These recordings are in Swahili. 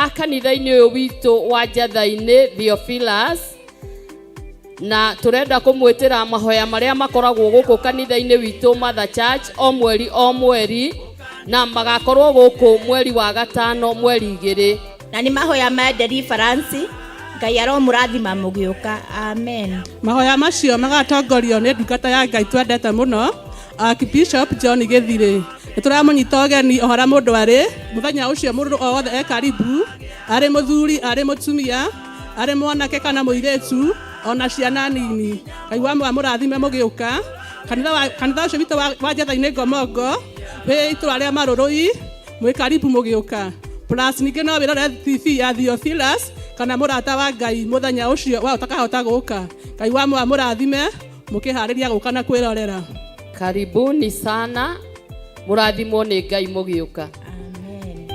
akanitha-inĩ ũyũ witũ wa Njatha-inĩ Theophilus, na turenda kumwitira mahoya maria makoragwo guku kanitha-inĩ witũ Mother Church o mweri na magakorwo guku mweri wa gatano mweri 2 na ni mahoya ma deliverance. Ngai aromurathima mugiuka. Amen. Mahoya macio magatongorio ni ndungata ya Ngai twendete muno Archbishop John Githire. Nituramunyita ũgeni ohara mundu ari muthenya ucio mundu o wothe ekaribu, ari muthuri ari mutumia ari mwanake kana muiretu ona ciana nini. Ngai wa murathime mugiuka. Kanitha ucio witũ wa Njatha-inĩ Ngomongo we itũra rĩa Marũrũi mwĩ karibu mugiuka. Plus ningĩ no wirore TV ya Theophilus kana murata wa Ngai muthenya ucio wa utakahota guka. Ngai wa murathime mukihariria guka na kwirorera. Karibuni sana, murathimwo nĩ Ngai mugiuka. Amen.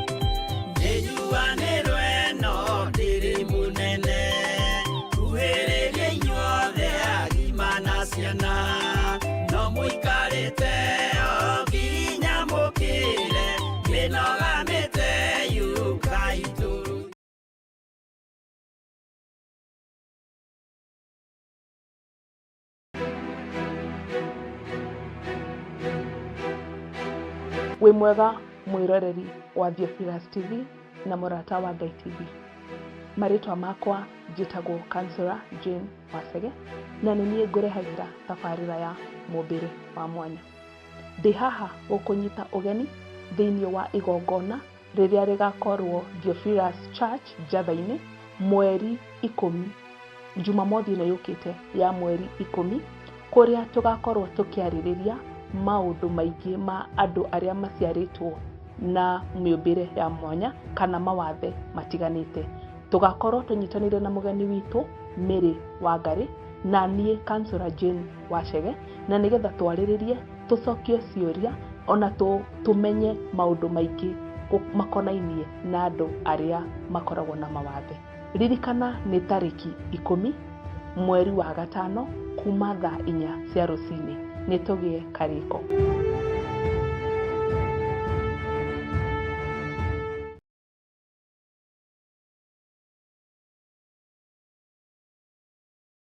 Wĩ mwega mwĩroreri wa Theophilus TV na murata wa Ngai TV. Maritwa makwa njĩtagwo Councillor Jane Wasege na nĩ niĩ ngũrehagira tabarĩra ya mũmbĩre wa mwanya. Ndĩ haha gũkũnyita ũgeni thĩinĩ wa igongona rĩrĩa rĩgakorwo Theophilus Church Njatha-inĩ mweri 10 Jumamothi ĩno yũkĩte ya mweri 10, kũrĩa tugakorwo tukiarĩrĩria maũndũ maingĩ ma andũ arĩa maciarĩtwo na mĩũmbĩre ya mwanya kana mawathe matiganĩte. Tugakorwo tunyitanĩire na mũgeni witũ Mary Wangari na niĩ Councillor Jane Wachege, na nĩgetha twarĩrĩrie tucokie ciũria ona tumenye maũndũ maingĩ makonainie na andũ arĩa makoragwo na mawathe. Ririkana nĩ tarĩki 10 mweri wa gatano kuma thaa 4 cia rũcinĩ. Nĩtũgĩe karĩko.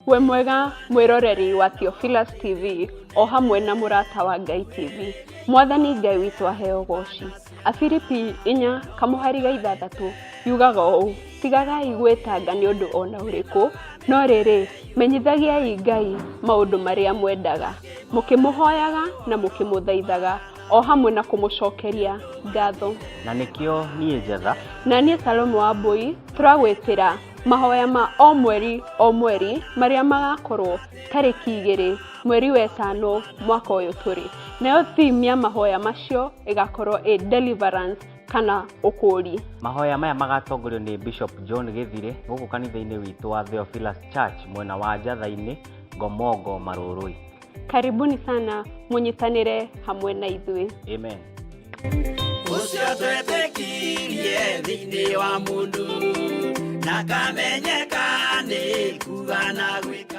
We mwega mwĩroreri wa Theophilus TV o hamwe na murata wa Ngai TV. Mwathani Ngai witũ aheo goci. Afilipi 4:6 yugaga ũũ: tigagai gwĩtanga nĩ ũndũ ona ũrĩkũ, no rĩrĩ menyithagiai Ngai maũndũ marĩa mwendaga, mũkĩmũhoyaga na mũkĩmũthaithaga o hamwe na kũmũcokeria ngatho. Na nĩkĩo niĩ Njatha na niĩ Salomo wa Mbui turagwĩtĩra mahoya ma o mweri marĩa magakorwo tarĩki 2 mweri wa 5 mwaka ũyũ tũrĩ. Nayo theme ya mahoya macio ĩgakorwo deliverance kana ũkũri. Mahoya maya magatongorio nĩ Bishop John Githire gũkũ kanitha-inĩ witũ wa Theophilus Church mwena wa Njatha-inĩ Ngomongo Marũrũi. Karibuni sana munyitanire hamwe na ithuĩ. Amen. Ucio twetĩkirie thĩinĩ wa mũndũ na kamenyeka nĩ kuga na gwĩka.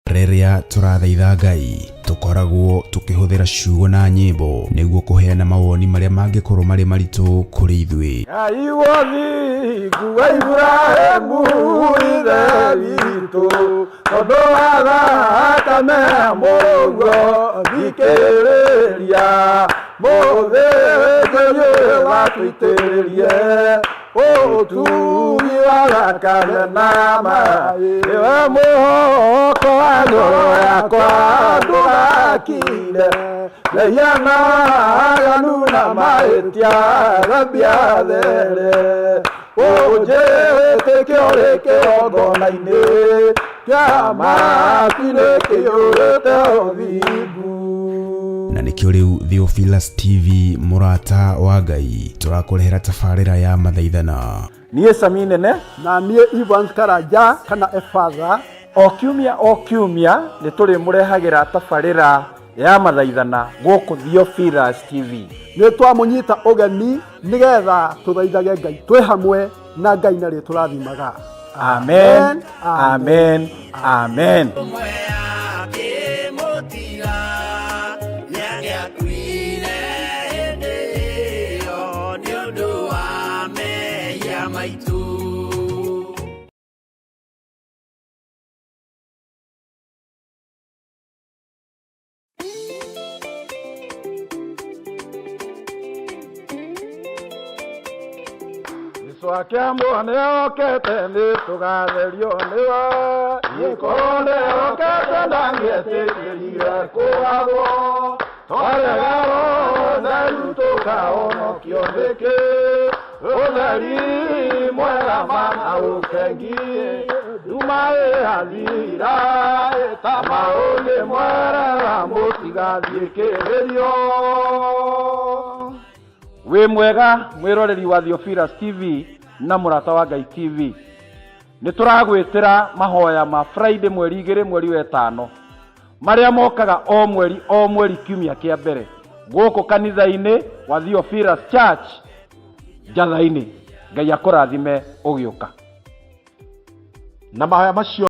Rĩrĩa tũrathaitha Ngai tukoragwo tukĩhũthĩra ciugo na nyĩmbo nĩguo kũheana mawoni marĩa mangĩkorwo marĩ maritũ kũrĩ ithuĩ. Ngai wothi kuwa Ibrahimu ithe witũ tondũ wa thakame mũguo thikĩrĩria mũthĩnjĩri watũitĩrĩrie ũtugi wa thakame na maĩ. Iwe mũhoko wa ngoro yakwa ndũgakire lehiana aganu na mahĩtia gambia there ũnjĩtĩkio rĩ kĩgongona-inĩ kĩa matu-inĩ kĩiyũrĩte ũthingu. Na nĩkĩo rĩu Theophilus TV murata wa Ngai turakũrehera tabarĩra ya mathaithana. Niĩ Sami Nene na niĩ Evans Karanja kana Efatha o kiumia nĩ tũrĩmũrehagĩra tabarĩra ya mathaithana gũkũ Theophilus TV. Nĩ twamũnyita ũgeni nĩgetha tũthaithage Ngai twĩ hamwe na Ngai na rĩtwa tũrathimaga. Amen, amen, amen. Mwe akĩmũtiga nĩagĩakuire gicwa kia muone okete ni tugatherio niwe ikone okete ndangietikirire kuagwo twaregero theru tukaonokio ndiki utheri mwega mana ukengie dumae athira tamauni mwega mutigathie kiririo. Wi mwega mwiroreri wa Theophilus TV na Murata wa Ngai TV, ni turagwitira mahoya ma Friday mweri 2 mweri wa 5 maria mokaga o mweri kiumia kia mbere guku kanitha-ini wa Theophilus Church Njatha-ini. Ngai akurathime ugiuka na mahoya macio